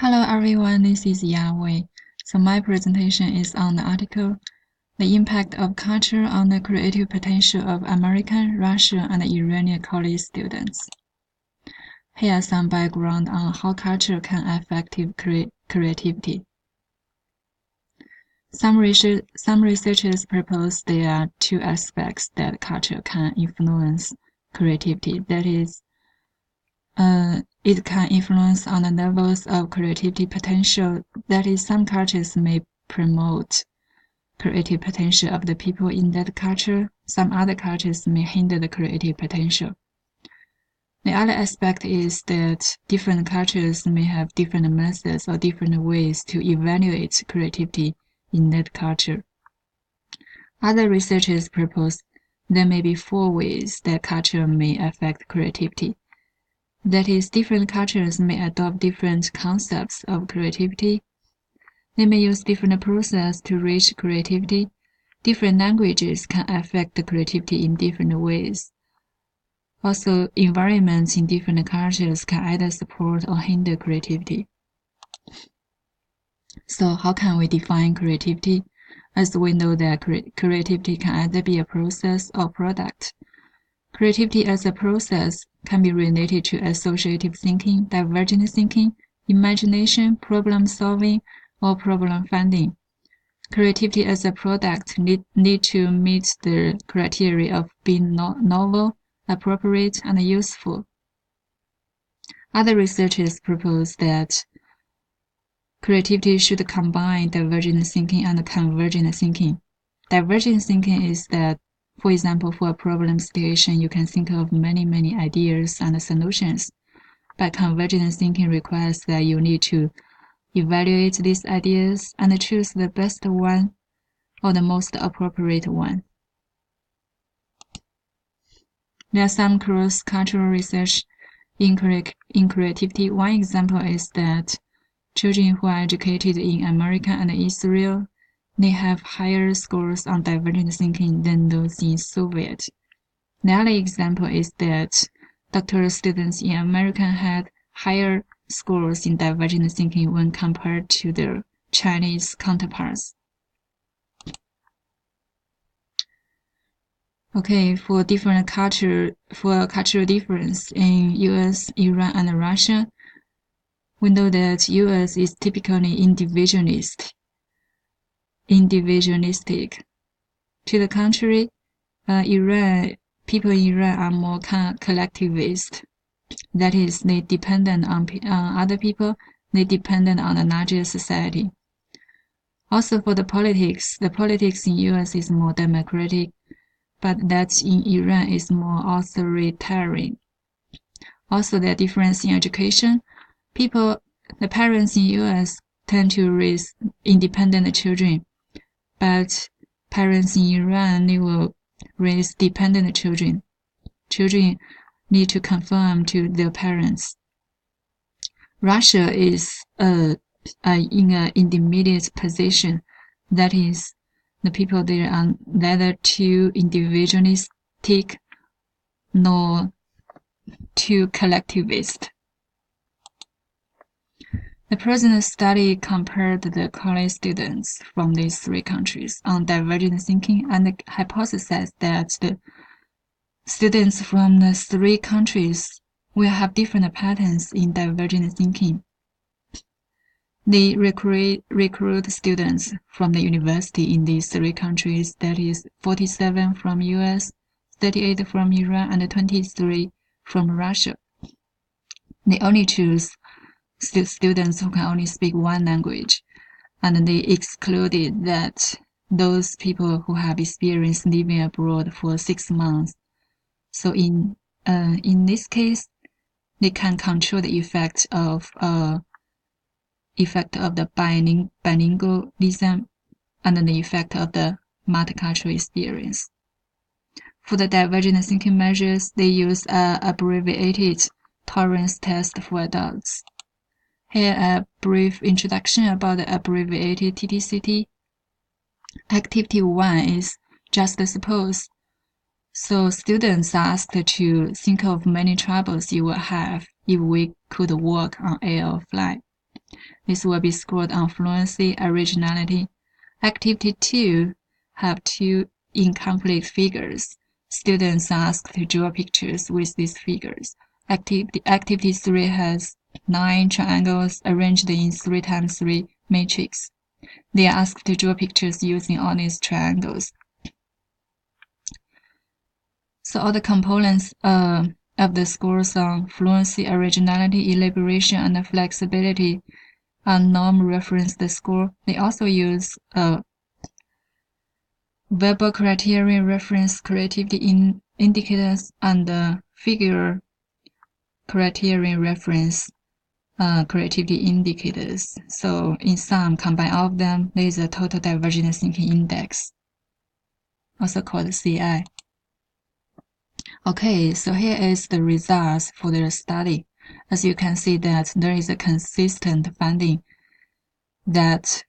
Hello everyone, this is Yawei. So my presentation is on the article, The Impact of Culture on the Creative Potential of American, Russian, and Iranian college students. Here are some background on how culture can affect creativity. Some researchers propose there are two aspects that culture can influence creativity. That is, it can influence on the levels of creativity potential. That is, some cultures may promote creative potential of the people in that culture. Some other cultures may hinder the creative potential. The other aspect is that different cultures may have different methods or different ways to evaluate creativity in that culture. Other researchers propose there may be four ways that culture may affect creativity. That is, different cultures may adopt different concepts of creativity. They may use different processes to reach creativity. Different languages can affect creativity in different ways. Also, environments in different cultures can either support or hinder creativity. So how can we define creativity? As we know that creativity can either be a process or product. Creativity as a process can be related to associative thinking, divergent thinking, imagination, problem solving, or problem finding. Creativity as a product need to meet the criteria of being novel, appropriate, and useful. Other researchers propose that creativity should combine divergent thinking and convergent thinking. Divergent thinking is that, for example, for a problem situation, you can think of many ideas and solutions. But convergent thinking requires that you need to evaluate these ideas and choose the best one or the most appropriate one. There are some cross-cultural research in creativity. One example is that children who are educated in America and Israel, they have higher scores on divergent thinking than those in Soviet. The other example is that doctoral students in America had higher scores in divergent thinking when compared to their Chinese counterparts. Okay, for cultural difference in US, Iran, and Russia, we know that US is typically individualistic. To the contrary, people in Iran are more collectivist. That is, they dependent on other people, they dependent on a larger society. Also for the politics in US is more democratic, but that in Iran is more authoritarian. Also, there are differences in education. The parents in US tend to raise independent children, but parents in Iran, they will raise dependent children. Children need to conform to their parents. Russia is in an intermediate position. That is, the people there are neither too individualistic nor too collectivist. The present study compared the college students from these three countries on divergent thinking and hypothesized that the students from the three countries will have different patterns in divergent thinking. They recruit students from the university in these three countries, that is 47 from US, 38 from Iran, and 23 from Russia. They only choose students who can only speak one language, and they excluded that those people who have experienced living abroad for 6 months. So in this case, they can control the effect of the bilingualism and the effect of the multicultural experience. For the divergent thinking measures, they use an abbreviated tolerance test for adults. Here a brief introduction about the abbreviated TTCT. Activity 1 is just suppose. So students are asked to think of many troubles you will have if we could walk on air or fly. This will be scored on fluency, originality. Activity 2 have two incomplete figures. Students are asked to draw pictures with these figures. Activity 3 has 9 triangles arranged in 3x3 matrix. They are asked to draw pictures using all these triangles. So all the components of the scores on fluency, originality, elaboration, and flexibility are norm-referenced score. They also use verbal criterion reference creativity indicators and figure criterion reference creativity indicators. So in sum, combine all of them, there is a total divergent thinking index, also called CI. Okay, so here is the results for the study. As you can see that there is a consistent finding that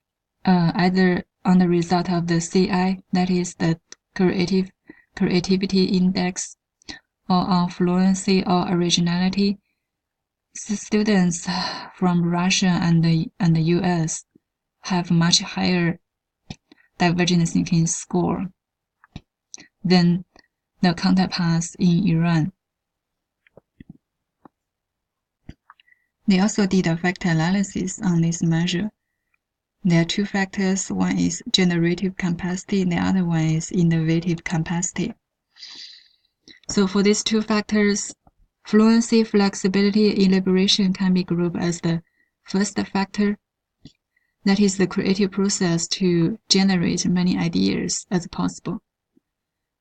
either on the result of the CI, that is the creativity index, or on fluency or originality, students from Russia and the US have much higher divergent thinking score than the counterparts in Iran. They also did a factor analysis on this measure. There are two factors. One is generative capacity, the other one is innovative capacity. So for these two factors, fluency, flexibility, elaboration can be grouped as the first factor. That is the creative process to generate many ideas as possible.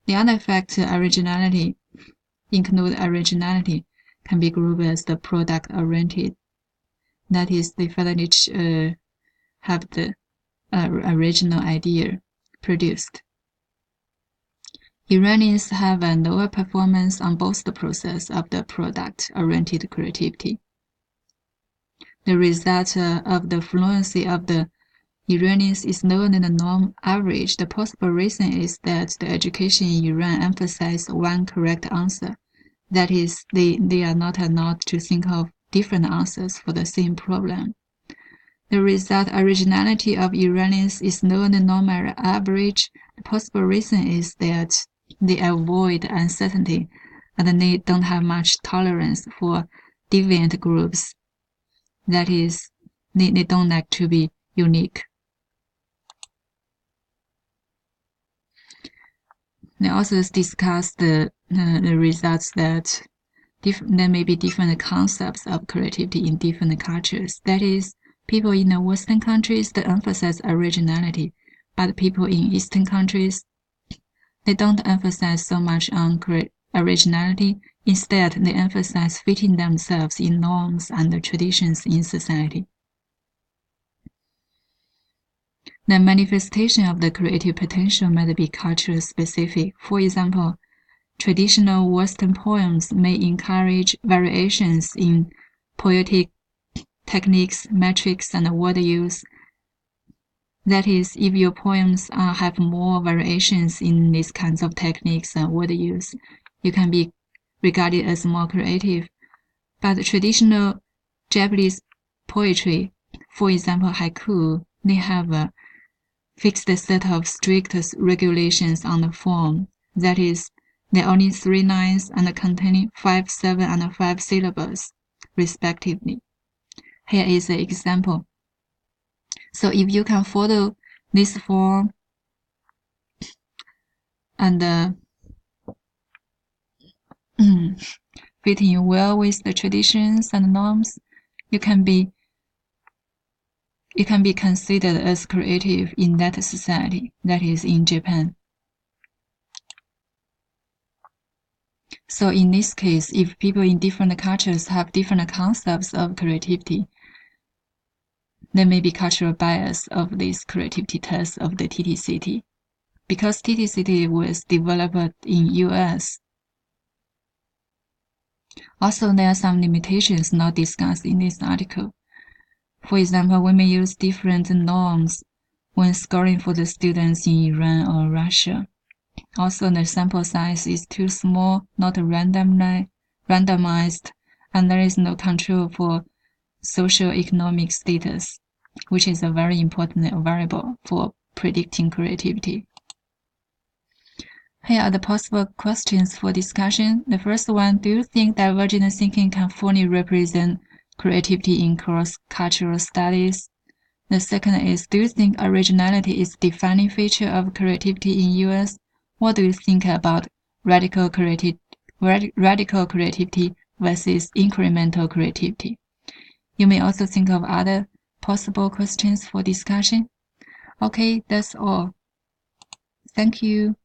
The other factor, originality, can be grouped as the product-oriented. That is, the facilitate have the original idea produced. Iranians have a lower performance on both the process of the product-oriented creativity. The result of the fluency of the Iranians is lower than the norm average. The possible reason is that the education in Iran emphasizes one correct answer. That is, they are not allowed to think of different answers for the same problem. The result, originality of Iranians is lower than normal average. The possible reason is that they avoid uncertainty and they don't have much tolerance for deviant groups. That is, they don't like to be unique. They also discuss the results that there may be different concepts of creativity in different cultures. That is, people in the Western countries, they emphasize originality, but people in Eastern countries, they don't emphasize so much on originality. Instead, they emphasize fitting themselves in norms and traditions in society. The manifestation of the creative potential might be culture specific. For example, traditional Western poems may encourage variations in poetic techniques, metrics, and word use. That is, if your poems have more variations in these kinds of techniques and word use, you can be regarded as more creative. But traditional Japanese poetry, for example haiku, they have a fixed set of strict regulations on the form. That is, there are only 3 lines and containing 5, 7, and 5 syllables, respectively. Here is an example. So if you can follow this form and fitting well with the traditions and norms, you can be considered as creative in that society, that is in Japan. So in this case, if people in different cultures have different concepts of creativity, there may be cultural bias of this creativity test of the TTCT. Because TTCT was developed in US. Also, there are some limitations not discussed in this article. For example, we may use different norms when scoring for the students in Iran or Russia. Also, the sample size is too small, not randomized, and there is no control for socioeconomic status, which is a very important variable for predicting creativity. Here are the possible questions for discussion. The first one, do you think divergent thinking can fully represent creativity in cross-cultural studies? The second is, do you think originality is a defining feature of creativity in US? What do you think about radical creativity versus incremental creativity? You may also think of other possible questions for discussion. Okay, that's all. Thank you.